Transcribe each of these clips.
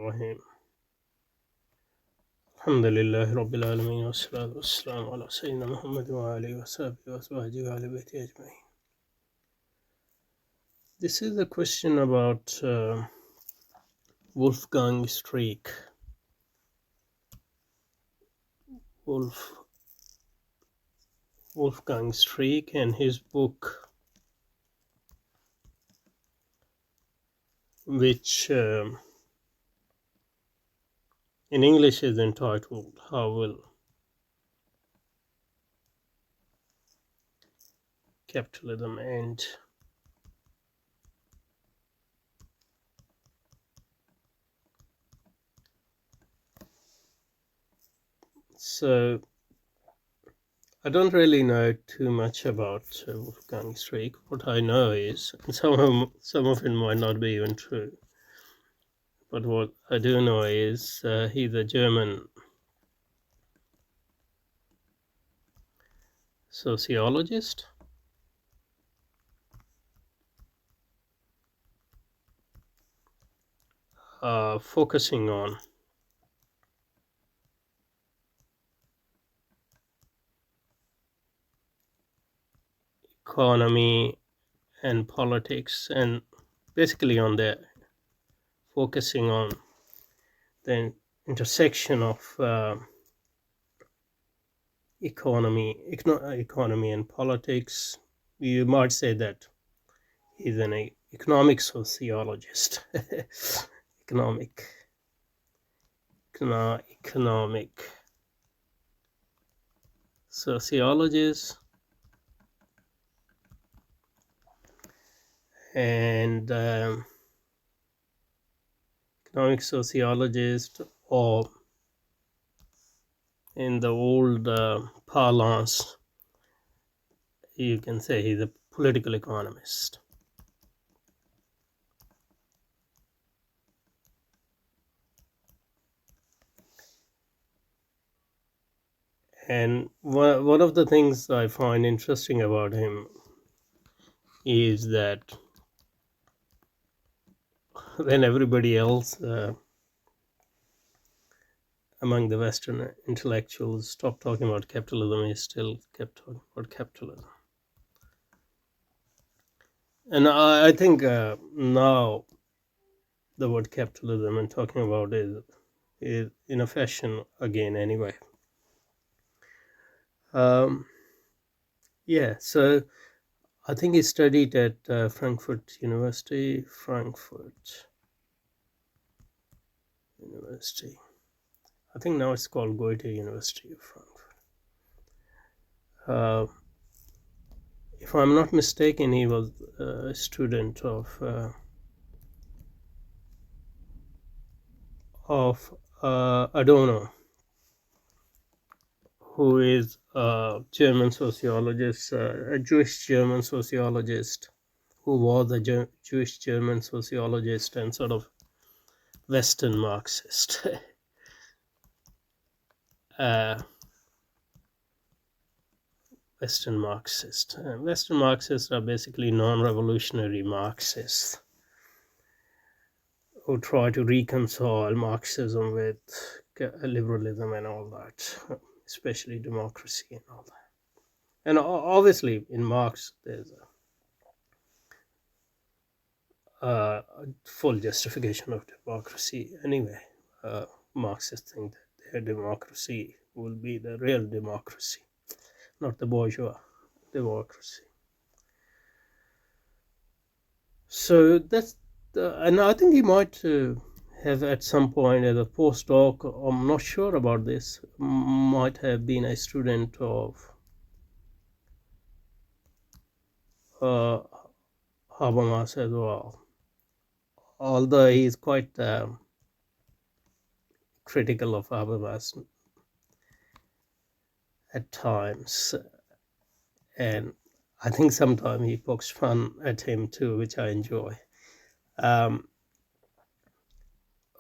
Bismillahirrahmanirrahim. Alhamdulillahi Rabbil Alameen. Wassalatu wassalamu ala Sayyidina Muhammad wa alihi wa sahbihi wa azwajihi wa ahli baiti ajma'in. This is a question about Wolfgang Streeck. Wolfgang Streeck and his book, which in English is entitled How Will Capitalism End? So I don't really know too much about Wolfgang Streeck. What I know is, and some of it might not be even true, but what I do know is he's a German sociologist, focusing on economy and politics, and basically on focusing on the intersection of economy and politics. You might say that he's an economic sociologist. economic sociologist, and economic sociologist, or in the old parlance, you can say he's a political economist. And one of the things I find interesting about him is that when everybody else among the Western intellectuals stopped talking about capitalism, he still kept talking about capitalism. And I think now the word capitalism and talking about it is in a fashion again anyway. Yeah, so I think he studied at Frankfurt University. I think now it's called Goethe University of Frankfurt. If I'm not mistaken, he was a student of Adorno, who is a German sociologist, a Jewish German sociologist, who was a Jewish German sociologist and sort of Western Marxist. Western Marxists are basically non-revolutionary Marxists who try to reconcile Marxism with liberalism and all that, especially democracy and all that. And obviously in Marx there's a full justification of democracy anyway. Marxists think that their democracy will be the real democracy, not the bourgeois democracy. So that's and I think he might have at some point as a postdoc, I'm not sure about this, might have been a student of Habermas as well, although he's quite critical of Habermas at times, and I think sometimes he pokes fun at him too, which I enjoy.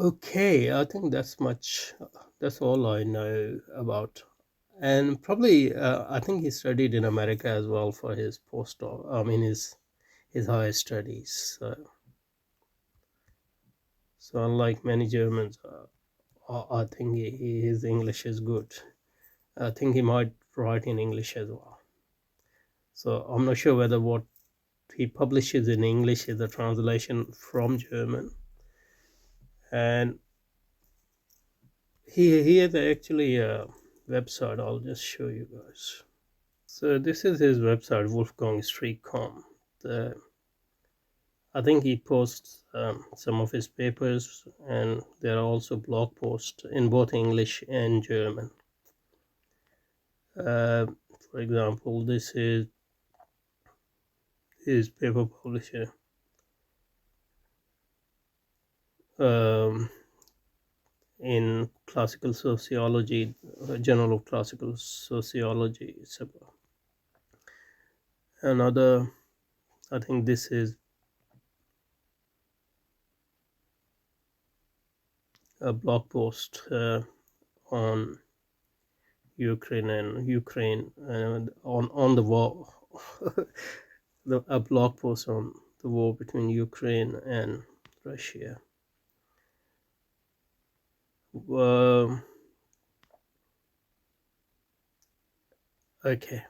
Okay, I think that's all I know about. And probably I think he studied in America as well for his postdoc, his higher studies. So unlike many Germans, I think his English is good. I think he might write in English as well. So I'm not sure whether what he publishes in English is a translation from German. And he has actually a website. I'll just show you guys. So this is his website, wolfgangstreeck.com. I think he posts some of his papers, and there are also blog posts in both English and German. For example, this is his paper publisher. In classical sociology, Journal of Classical Sociology. Another, I think this is a blog post on Ukraine and on the war. A blog post on the war between Ukraine and Russia. Okay.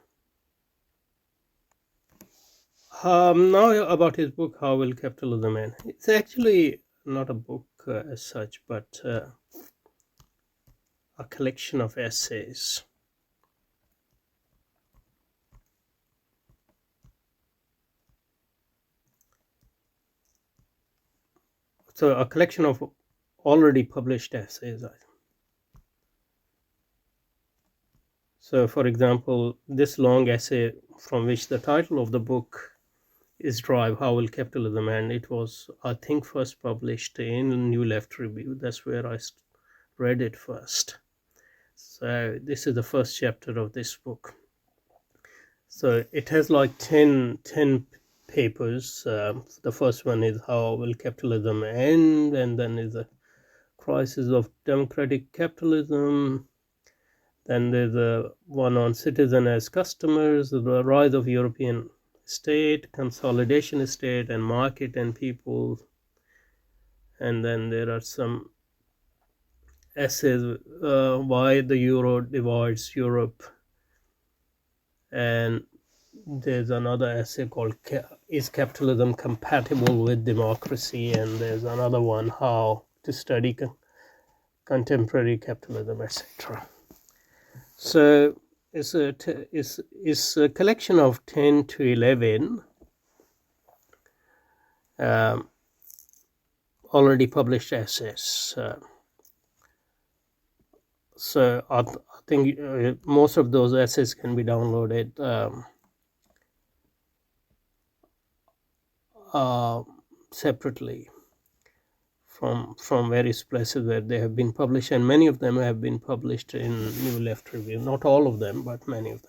Now about his book, How Will Capitalism End? It's actually not a book as such, but a collection of essays. So a collection of already published essays. So for example, this long essay from which the title of the book is Drive, How Will Capitalism End? It was, I think, first published in New Left Review. That's where I read it first. So this is the first chapter of this book. So it has like 10 papers. The first one is How Will Capitalism End? And then is a crisis of democratic capitalism. Then there's a one on citizen as customers, the rise of European state, consolidation state, and market and people. And then there are some essays, why the euro divides Europe. And there's another essay called Is Capitalism Compatible with Democracy? And there's another one, How to Study Contemporary Capitalism, etc. So it's a collection of 10 to 11 already published essays. So I think most of those essays can be downloaded separately from various places where they have been published, and many of them have been published in New Left Review. Not all of them, but many of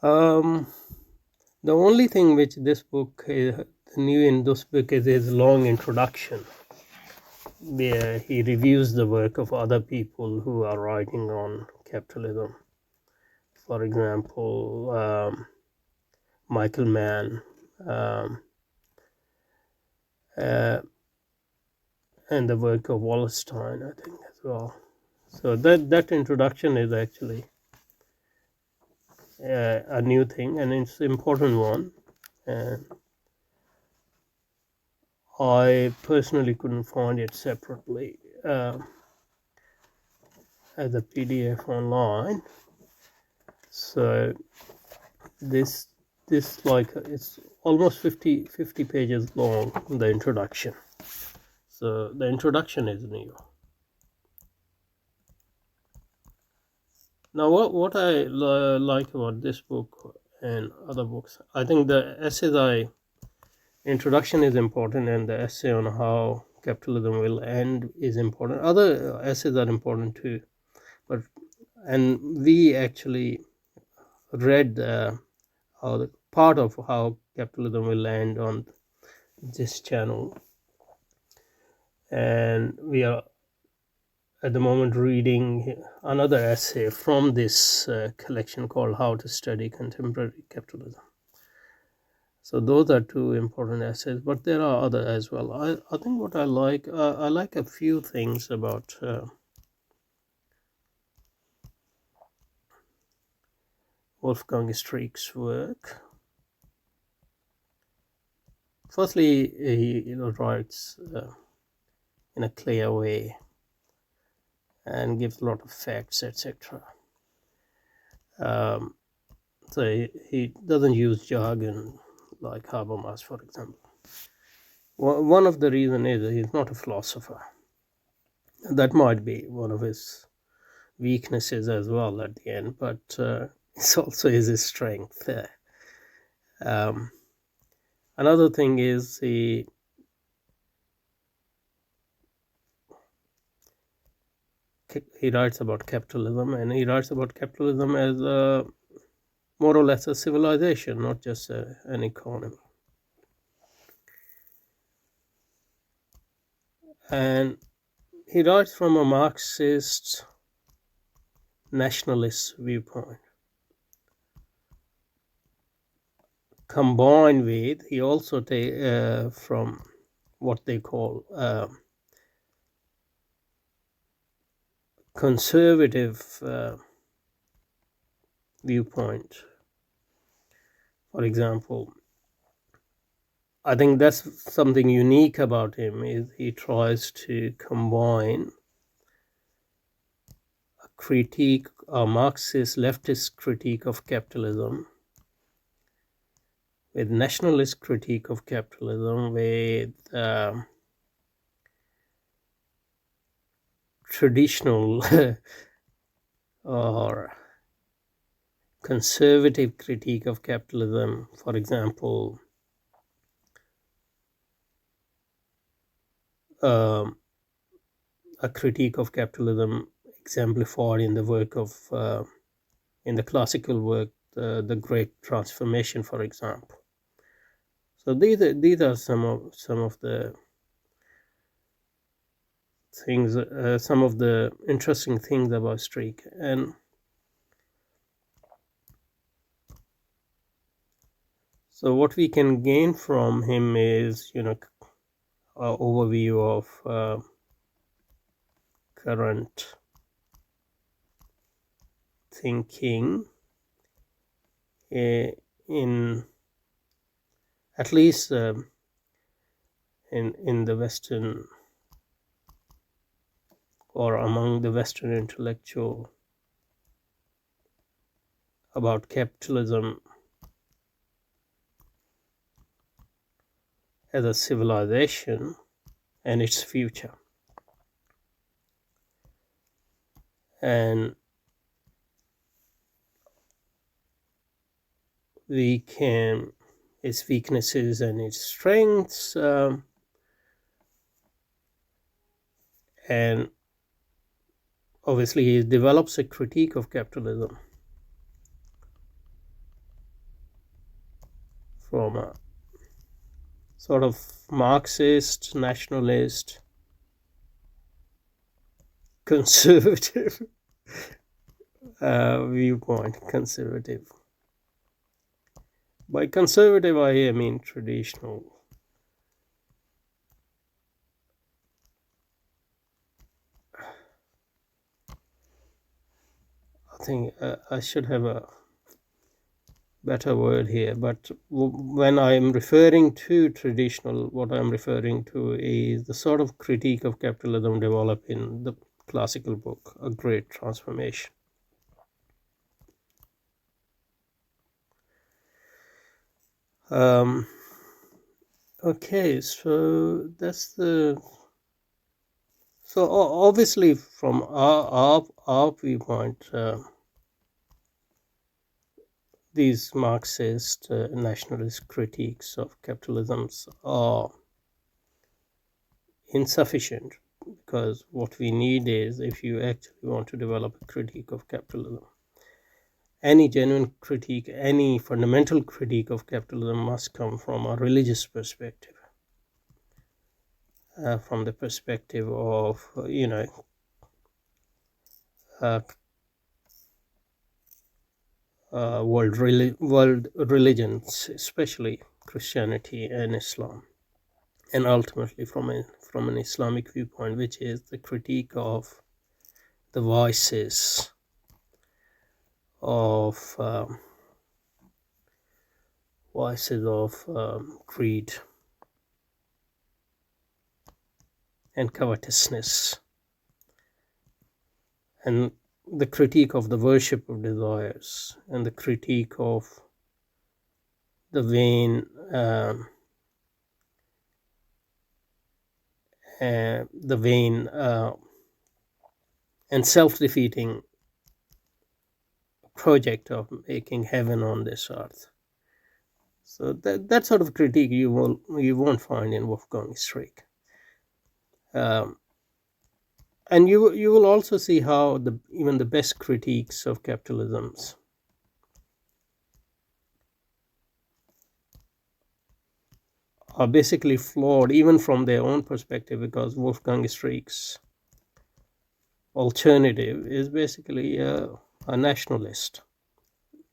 them. The only thing which this book is new in this book is his long introduction, where he reviews the work of other people who are writing on capitalism. For example, Michael Mann, and the work of Wallerstein, I think, as well. So that introduction is actually a new thing, and it's an important one. And I personally couldn't find it separately as a PDF online. So this like it's almost 50 pages long, the introduction. So the introduction is new. Now what I like about this book and other books, I think the introduction is important, and the essay on how capitalism will end is important. Other essays are important too, and we actually read part of how capitalism will end on this channel, and we are at the moment reading another essay from this collection called How to Study Contemporary Capitalism. So those are two important essays, but there are other as well. I think what I like a few things about Wolfgang Streeck's work. Firstly, he writes in a clear way and gives a lot of facts, etc. So he doesn't use jargon like Habermas, for example. One of the reasons is that he's not a philosopher. That might be one of his weaknesses as well at the end, but it's also his strength. Another thing is he writes about capitalism, and he writes about capitalism as more or less a civilization, not just an economy. And he writes from a Marxist nationalist viewpoint, combined with he also take from what they call conservative viewpoint. For example, I think that's something unique about him, is he tries to combine a Marxist leftist critique of capitalism with nationalist critique of capitalism, with traditional or conservative critique of capitalism. For example, a critique of capitalism exemplified in the work of in the classical work, the Great Transformation, for example. So these are some of the things, some of the interesting things about Streeck. And so what we can gain from him is, an overview of current thinking in at least in the Western, or among the Western intellectual, about capitalism as a civilization and its future. And we can, its weaknesses and its strengths, and obviously he develops a critique of capitalism from a sort of Marxist, nationalist, conservative viewpoint. Conservative. By conservative, I mean traditional. I think I should have a better word here, but when I'm referring to traditional, what I'm referring to is the sort of critique of capitalism developed in the classical book, A Great Transformation. Okay, so that's so obviously from our viewpoint, these Marxist nationalist critiques of capitalism are insufficient, because what we need is, if you actually want to develop a critique of capitalism, any genuine critique, any fundamental critique of capitalism must come from a religious perspective, from the perspective of, world religions, especially Christianity and Islam, and ultimately from an Islamic viewpoint, which is the critique of the vices of greed and covetousness, and the critique of the worship of desires, and the critique of the vain and self-defeating project of making heaven on this earth. So that sort of critique you won't find in Wolfgang Streeck. And you will also see how even the best critiques of capitalisms are basically flawed, even from their own perspective, because Wolfgang Streeck's alternative is basically a nationalist,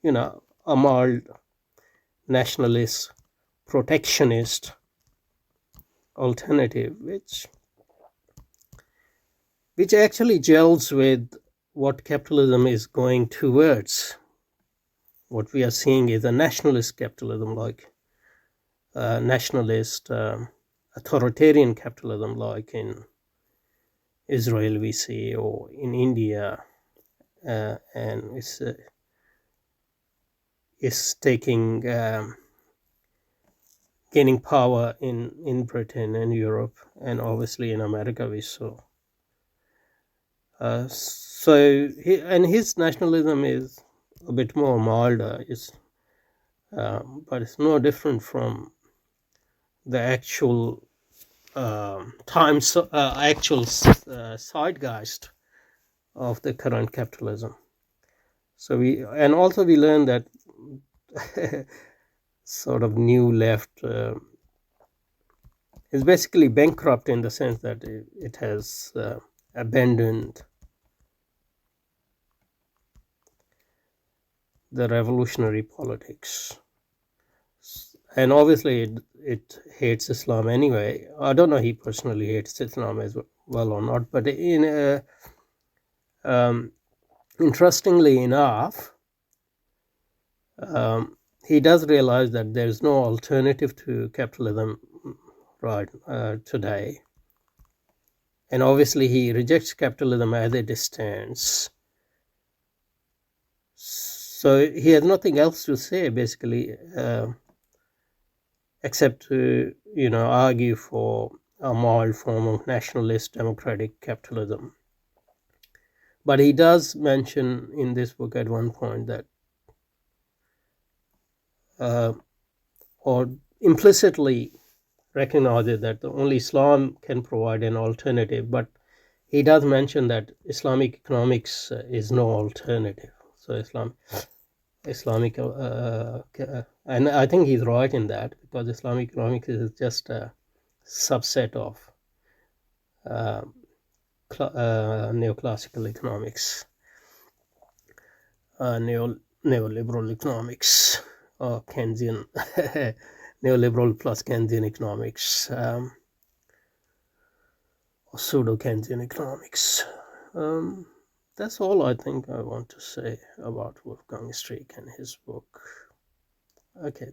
a mild nationalist, protectionist alternative, which actually gels with what capitalism is going towards. What we are seeing is a nationalist capitalism, like nationalist authoritarian capitalism, like in Israel we see, or in India, and it's taking gaining power in Britain and Europe, and obviously in America we saw. His nationalism is a bit more milder, but it's no different from the actual zeitgeist of the current capitalism. So we learned that sort of new left is basically bankrupt, in the sense that it has abandoned the revolutionary politics, and obviously it hates Islam anyway. I don't know he personally hates Islam as well or not, but interestingly enough, he does realize that there's no alternative to capitalism right today, and obviously he rejects capitalism as it stands. So he has nothing else to say, basically, except to argue for a mild form of nationalist democratic capitalism. But he does mention in this book at one point that, or implicitly recognizes that only Islam can provide an alternative, but he does mention that Islamic economics is no alternative. So Islamic, and I think he's right in that, because Islamic economics is just a subset of neoclassical economics, neoliberal economics, or Keynesian, neoliberal plus Keynesian economics, or pseudo-Keynesian economics. That's all I think I want to say about Wolfgang Streeck and his book. Okay.